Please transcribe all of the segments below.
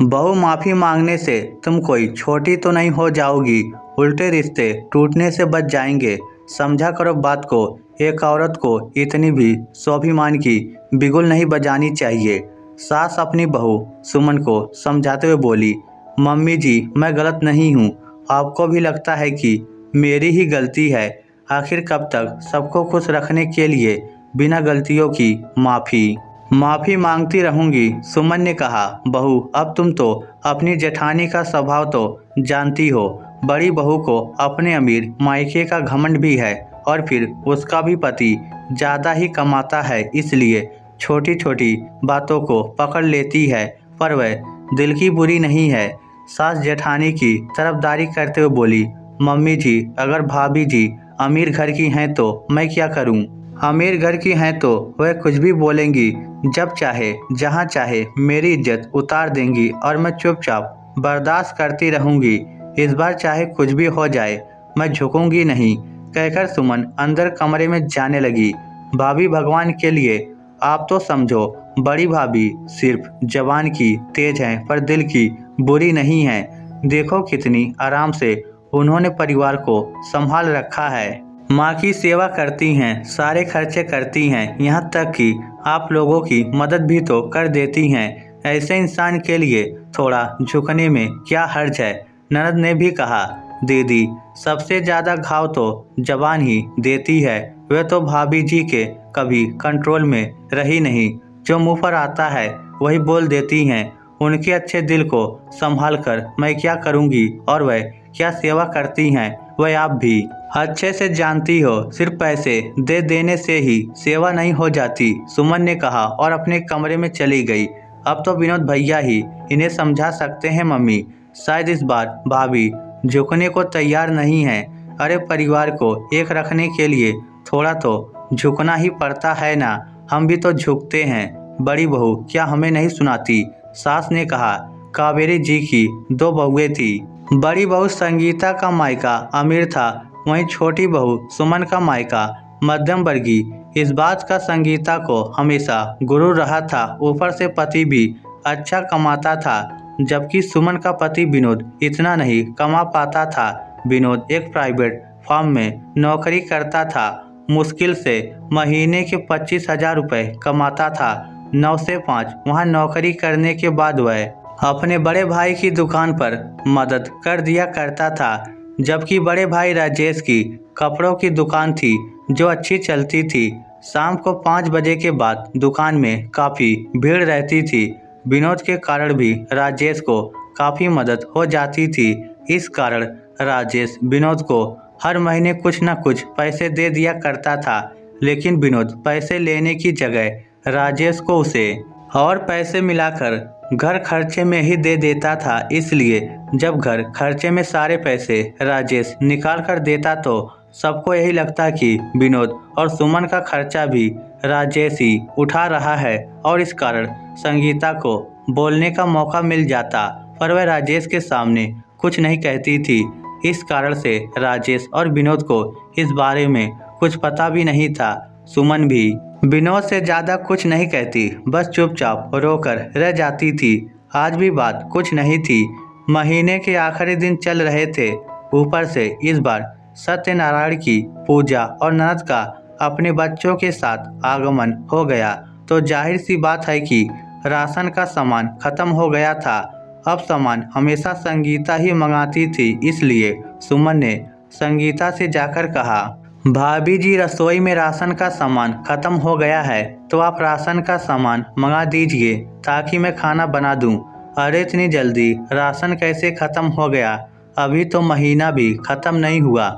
बहू माफ़ी मांगने से तुम कोई छोटी तो नहीं हो जाओगी, उल्टे रिश्ते टूटने से बच जाएंगे। समझा करो बात को। एक औरत को इतनी भी स्वाभिमान की बिगुल नहीं बजानी चाहिए। सास अपनी बहू सुमन को समझाते हुए बोली, मम्मी जी मैं गलत नहीं हूँ। आपको भी लगता है कि मेरी ही गलती है। आखिर कब तक सबको खुश रखने के लिए बिना गलतियों की माफ़ी मांगती रहूंगी। सुमन ने कहा, बहू अब तुम तो अपनी जेठानी का स्वभाव तो जानती हो। बड़ी बहू को अपने अमीर मायके का घमंड भी है और फिर उसका भी पति ज़्यादा ही कमाता है, इसलिए छोटी छोटी बातों को पकड़ लेती है, पर वह दिल की बुरी नहीं है। सास जेठानी की तरफदारी करते हुए बोली, मम्मी जी अगर भाभी जी अमीर घर की हैं तो मैं क्या करूं? अमीर घर की हैं तो वह कुछ भी बोलेंगी, जब चाहे जहां चाहे मेरी इज्जत उतार देंगी और मैं चुपचाप बर्दाश्त करती रहूंगी। इस बार चाहे कुछ भी हो जाए मैं झुकूंगी नहीं, कहकर सुमन अंदर कमरे में जाने लगी। भाभी भगवान के लिए आप तो समझो, बड़ी भाभी सिर्फ जबान की तेज हैं पर दिल की बुरी नहीं है। देखो कितनी आराम से उन्होंने परिवार को संभाल रखा है। माँ की सेवा करती हैं, सारे खर्चे करती हैं, यहाँ तक कि आप लोगों की मदद भी तो कर देती हैं। ऐसे इंसान के लिए थोड़ा झुकने में क्या हर्ज है? ननद ने भी कहा, दीदी सबसे ज़्यादा घाव तो जबान ही देती है। वह तो भाभी जी के कभी कंट्रोल में रही नहीं, जो मुंह पर आता है वही बोल देती हैं। उनके अच्छे दिल को संभाल कर मैं क्या करूँगी और वह क्या सेवा करती हैं वह आप भी अच्छे से जानती हो। सिर्फ पैसे दे देने से ही सेवा नहीं हो जाती, सुमन ने कहा और अपने कमरे में चली गई। अब तो विनोद भैया ही इन्हें समझा सकते हैं मम्मी। शायद इस बार भाभी झुकने को तैयार नहीं है। अरे परिवार को एक रखने के लिए थोड़ा तो झुकना ही पड़ता है ना। हम भी तो झुकते हैं। बड़ी बहू क्या हमें नहीं सुनाती? सास ने कहा, कावेरी जी की 2 बहुएं थी। बड़ी बहू संगीता का मायका अमीर था, वहीं छोटी बहू सुमन का मायका मध्यम वर्गीय। इस बात का संगीता को हमेशा गुरूर रहा था, ऊपर से पति भी अच्छा कमाता था, जबकि सुमन का पति विनोद इतना नहीं कमा पाता था। विनोद एक प्राइवेट फर्म में नौकरी करता था, मुश्किल से महीने के 25,000 रुपये कमाता था। 9 से 5 वहाँ नौकरी करने के बाद वह अपने बड़े भाई की दुकान पर मदद कर दिया करता था, जबकि बड़े भाई राजेश की कपड़ों की दुकान थी जो अच्छी चलती थी। शाम को 5 बजे के बाद दुकान में काफ़ी भीड़ रहती थी। विनोद के कारण भी राजेश को काफ़ी मदद हो जाती थी। इस कारण राजेश विनोद को हर महीने कुछ न कुछ पैसे दे दिया करता था, लेकिन विनोद पैसे लेने की जगह राजेश को उसे और पैसे मिलाकर घर खर्चे में ही दे देता था। इसलिए जब घर खर्चे में सारे पैसे राजेश निकाल कर देता तो सबको यही लगता कि विनोद और सुमन का खर्चा भी राजेश ही उठा रहा है, और इस कारण संगीता को बोलने का मौका मिल जाता, पर वह राजेश के सामने कुछ नहीं कहती थी। इस कारण से राजेश और विनोद को इस बारे में कुछ पता भी नहीं था। सुमन भी विनोद से ज़्यादा कुछ नहीं कहती, बस चुपचाप रोकर रह जाती थी। आज भी बात कुछ नहीं थी। महीने के आखिरी दिन चल रहे थे, ऊपर से इस बार सत्यनारायण की पूजा और ननद का अपने बच्चों के साथ आगमन हो गया, तो जाहिर सी बात है कि राशन का सामान खत्म हो गया था। अब सामान हमेशा संगीता ही मंगाती थी, इसलिए सुमन ने संगीता से जाकर कहा, भाभी जी रसोई में राशन का सामान खत्म हो गया है, तो आप राशन का सामान मंगा दीजिए ताकि मैं खाना बना दूं। अरे इतनी जल्दी राशन कैसे खत्म हो गया? अभी तो महीना भी खत्म नहीं हुआ।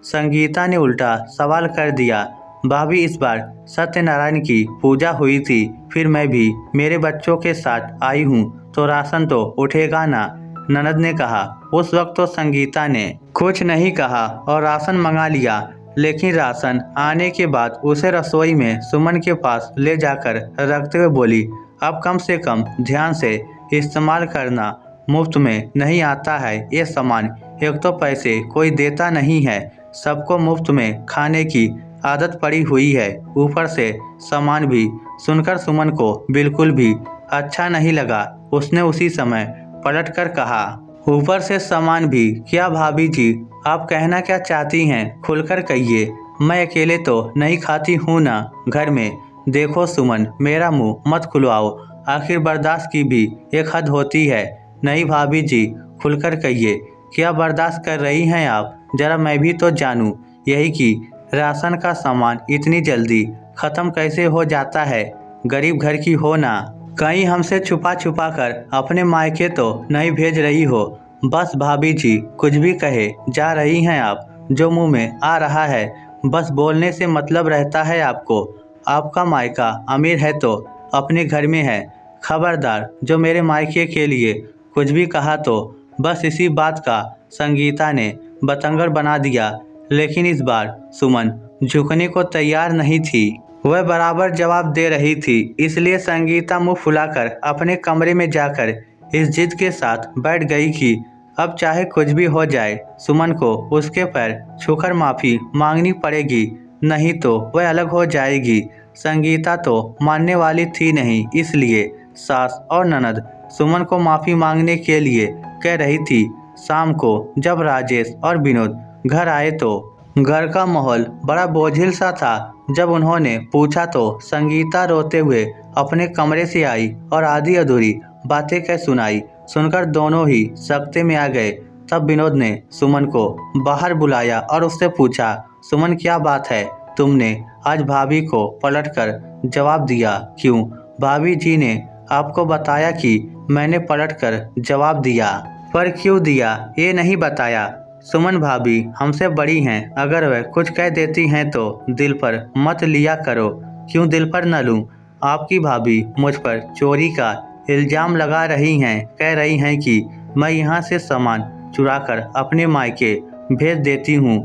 संगीता ने उल्टा सवाल कर दिया। भाभी इस बार सत्यनारायण की पूजा हुई थी, फिर मैं भी मेरे बच्चों के साथ आई हूँ, तो राशन तो उठेगा ना, ननद ने कहा। उस वक्त तो संगीता ने कुछ नहीं कहा और राशन मंगा लिया, लेकिन राशन आने के बाद उसे रसोई में सुमन के पास ले जाकर रखते हुए बोली, अब कम से कम ध्यान से इस्तेमाल करना, मुफ्त में नहीं आता है ये सामान। एक तो पैसे कोई देता नहीं है, सबको मुफ्त में खाने की आदत पड़ी हुई है, ऊपर से सामान भी। सुनकर सुमन को बिल्कुल भी अच्छा नहीं लगा। उसने उसी समय पलटकर कहा, ऊपर से सामान भी। क्या भाभी जी, आप कहना क्या चाहती हैं? खुलकर कहिए। मैं अकेले तो नहीं खाती हूँ ना घर में। देखो सुमन, मेरा मुंह मत खुलवाओ। आखिर बर्दाश्त की भी एक हद होती है। नहीं भाभी जी, खुलकर कहिए, क्या बर्दाश्त कर रही हैं आप? जरा मैं भी तो जानूं। यही कि राशन का सामान इतनी जल्दी ख़त्म कैसे हो जाता है? गरीब घर की हो ना, कहीं हमसे छुपा छुपा कर अपने मायके तो नहीं भेज रही हो? बस भाभी जी, कुछ भी कहे जा रही हैं आप। जो मुंह में आ रहा है बस बोलने से मतलब रहता है आपको। आपका मायका अमीर है तो अपने घर में है। खबरदार, जो मेरे मायके के लिए कुछ भी कहा तो बस इसी बात का संगीता ने बतंगड़ बना दिया। लेकिन इस बार सुमन झुकने को तैयार नहीं थी। वह बराबर जवाब दे रही थी। इसलिए संगीता मुंह फुलाकर अपने कमरे में जाकर इस जिद के साथ बैठ गई कि अब चाहे कुछ भी हो जाए, सुमन को उसके पैर छूकर माफ़ी मांगनी पड़ेगी, नहीं तो वह अलग हो जाएगी। संगीता तो मानने वाली थी नहीं, इसलिए सास और ननद सुमन को माफ़ी मांगने के लिए कह रही थी। शाम को जब राजेश और विनोद घर आए तो घर का माहौल बड़ा बोझिल सा था। जब उन्होंने पूछा तो संगीता रोते हुए अपने कमरे से आई और आधी अधूरी बातें कह सुनाई। सुनकर दोनों ही सकते में आ गए। तब विनोद ने सुमन को बाहर बुलाया और उससे पूछा, सुमन क्या बात है? तुमने आज भाभी को पलटकर जवाब दिया क्यों? भाभी जी ने आपको बताया कि मैंने पलटकर जवाब दिया। पर क्यों दिया ये नहीं बताया? सुमन भाभी हमसे बड़ी हैं, अगर वह कुछ कह देती हैं तो दिल पर मत लिया करो। क्यों दिल पर न लूं? आपकी भाभी मुझ पर चोरी का इल्ज़ाम लगा रही हैं। कह रही हैं कि मैं यहाँ से सामान चुराकर अपने मायके भेज देती हूँ।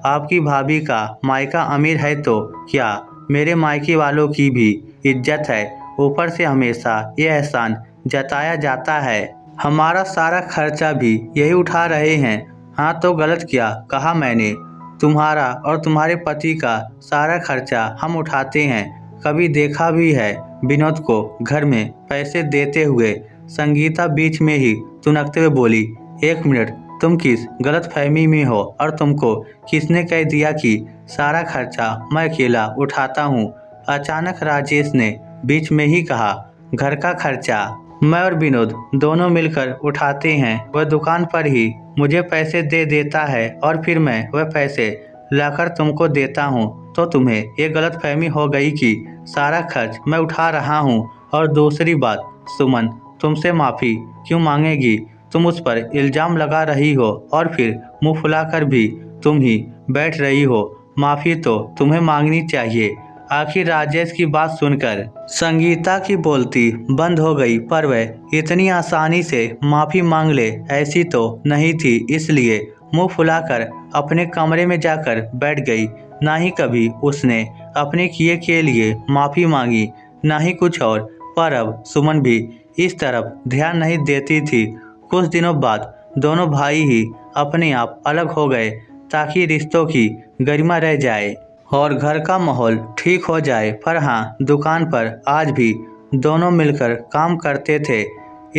आपकी भाभी का मायका अमीर है तो क्या मेरे मायके वालों की भी इज्जत है? ऊपर से हमेशा ये एहसान जताया जाता है हमारा सारा खर्चा भी यही उठा रहे हैं। हाँ तो गलत क्या कहा मैंने? तुम्हारा और तुम्हारे पति का सारा खर्चा हम उठाते हैं। कभी देखा भी है विनोद को घर में पैसे देते हुए? संगीता बीच में ही तुनकते हुए बोली, एक मिनट, तुम किस गलत फहमी में हो? और तुमको किसने कह दिया कि सारा खर्चा मैं अकेला उठाता हूँ? अचानक राजेश ने बीच में ही कहा, घर का खर्चा मैं और विनोद दोनों मिलकर उठाते हैं। वह दुकान पर ही मुझे पैसे दे देता है और फिर मैं वह पैसे लाकर तुमको देता हूँ। तो तुम्हें ये गलत फहमी हो गई कि सारा खर्च मैं उठा रहा हूँ। और दूसरी बात, सुमन तुमसे माफ़ी क्यों मांगेगी? तुम उस पर इल्ज़ाम लगा रही हो और फिर मुँह फुलाकर भी तुम ही बैठ रही हो। माफ़ी तो तुम्हें मांगनी चाहिए। आखिर राजेश की बात सुनकर संगीता की बोलती बंद हो गई, पर वह इतनी आसानी से माफ़ी मांग ले ऐसी तो नहीं थी। इसलिए मुंह फुलाकर अपने कमरे में जाकर बैठ गई। ना ही कभी उसने अपने किए के लिए माफ़ी मांगी, ना ही कुछ और। पर अब सुमन भी इस तरफ ध्यान नहीं देती थी। कुछ दिनों बाद दोनों भाई ही अपने आप अलग हो गए ताकि रिश्तों की गरिमा रह जाए और घर का माहौल ठीक हो जाए। पर हाँ, दुकान पर आज भी दोनों मिलकर काम करते थे।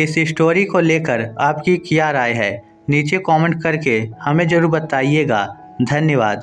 इस स्टोरी को लेकर आपकी क्या राय है? नीचे कमेंट करके हमें ज़रूर बताइएगा। धन्यवाद।